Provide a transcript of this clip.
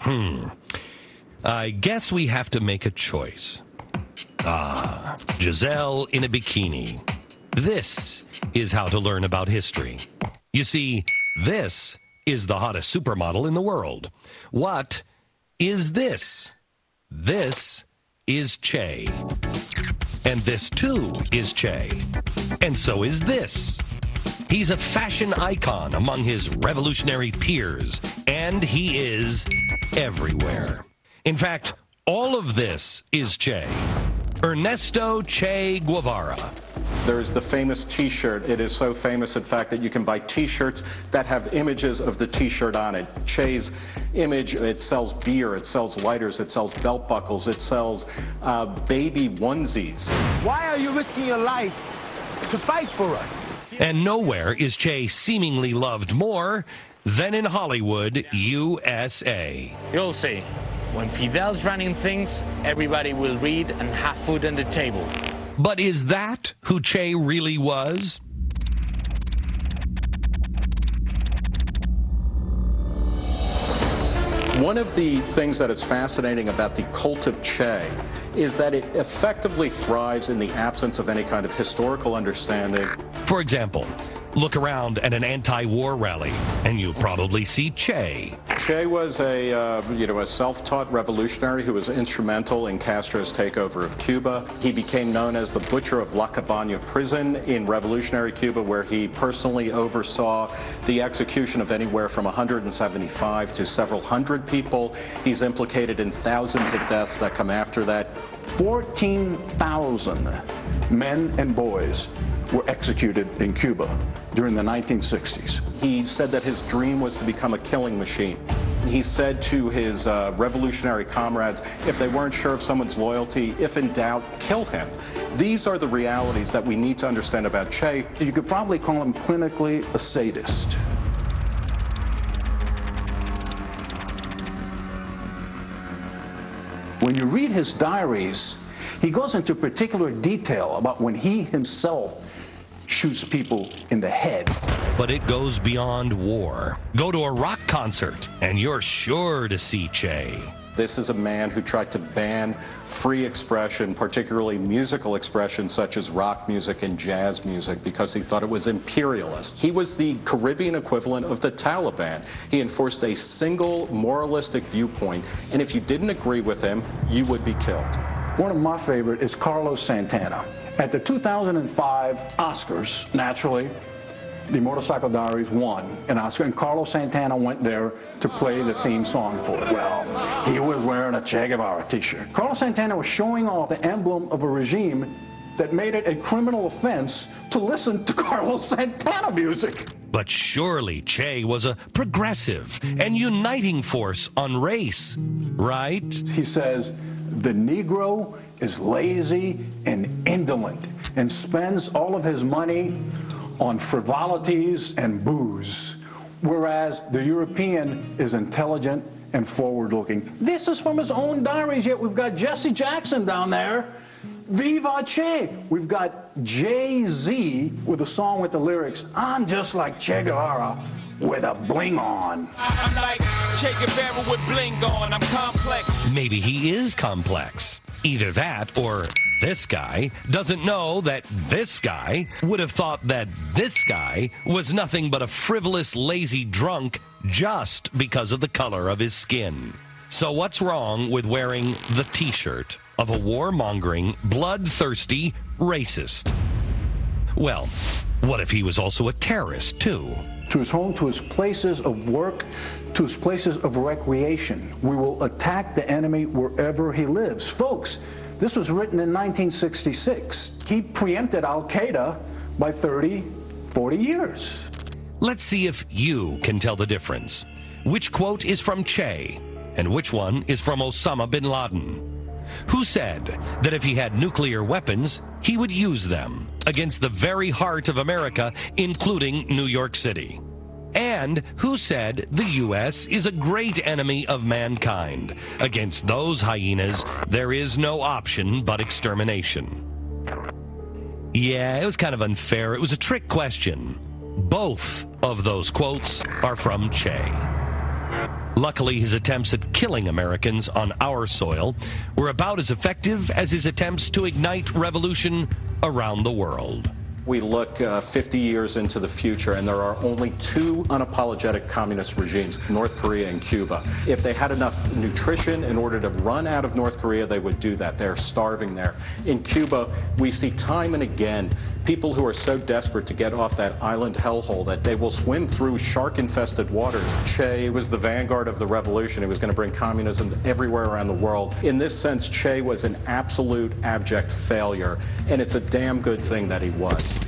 I guess we have to make a choice. Giselle in a bikini. This is how to learn about history. You see, this is the hottest supermodel in the world. What is this? This is Che. And this, too, is Che. And so is this. He's a fashion icon among his revolutionary peers, and he is everywhere. In fact, all of this is Che. Ernesto Che Guevara. There is the famous T-shirt. It is so famous, in fact, that you can buy T-shirts that have images of the T-shirt on it. Che's image, it sells beer, it sells lighters, it sells belt buckles, it sells baby onesies. Why are you risking your life to fight for us? And nowhere is Che seemingly loved more than in Hollywood, USA. You'll see. When Fidel's running things, everybody will read and have food on the table. But is that who Che really was? One of the things that is fascinating about the cult of Che is that it effectively thrives in the absence of any kind of historical understanding. For example, look around at an anti-war rally, and you'll probably see Che. Che was a self-taught revolutionary who was instrumental in Castro's takeover of Cuba. He became known as the Butcher of La Cabaña prison in revolutionary Cuba, where he personally oversaw the execution of anywhere from 175 to several hundred people. He's implicated in thousands of deaths that come after that. 14,000 men and boys were executed in Cuba during the 1960s. He said that his dream was to become a killing machine. He said to his revolutionary comrades, if they weren't sure of someone's loyalty, if in doubt, kill him. These are the realities that we need to understand about Che. You could probably call him clinically a sadist. When you read his diaries, he goes into particular detail about when he himself shoots people in the head. But it goes beyond war. Go to a rock concert, and you're sure to see Che. This is a man who tried to ban free expression, particularly musical expression such as rock music and jazz music, because he thought it was imperialist. He was the Caribbean equivalent of the Taliban. He enforced a single moralistic viewpoint, and if you didn't agree with him, you would be killed. One of my favorite is Carlos Santana. At the 2005 Oscars, naturally, the Motorcycle Diaries won an Oscar, and Carlos Santana went there to play the theme song for it. Well, he was wearing a Che Guevara t-shirt. Carlos Santana was showing off the emblem of a regime that made it a criminal offense to listen to Carlos Santana music. But surely Che was a progressive and uniting force on race, right? He says, the Negro is lazy and indolent and spends all of his money on frivolities and booze, whereas the European is intelligent and forward-looking. This is from his own diaries, yet we've got Jesse Jackson down there. Viva Che! We've got Jay-Z with a song with the lyrics, I'm just like Che Guevara with a bling on. I'm like Che Guevara with bling on. I'm complex. Maybe he is complex. Either that or this guy doesn't know that this guy would have thought that this guy was nothing but a frivolous, lazy drunk just because of the color of his skin. So what's wrong with wearing the t-shirt of a warmongering, bloodthirsty racist? Well, what if he was also a terrorist, too? To his home, to his places of work, to his places of recreation. We will attack the enemy wherever he lives. Folks, this was written in 1966. He preempted Al-Qaeda by 30, 40 years. Let's see if you can tell the difference. Which quote is from Che, and which one is from Osama bin Laden? Who said that if he had nuclear weapons, he would use them against the very heart of America, including New York City? And who said the U.S. is a great enemy of mankind? Against those hyenas, there is no option but extermination. Yeah, it was kind of unfair. It was a trick question. Both of those quotes are from Che. Luckily, his attempts at killing Americans on our soil were about as effective as his attempts to ignite revolution around the world. We look 50 years into the future, and there are only two unapologetic communist regimes, North Korea and Cuba. If they had enough nutrition in order to run out of North Korea, they would do that. They're starving there. In Cuba, we see time and again people who are so desperate to get off that island hellhole that they will swim through shark-infested waters. Che was the vanguard of the revolution. He was going to bring communism everywhere around the world. In this sense, Che was an absolute abject failure, and it's a damn good thing that he was.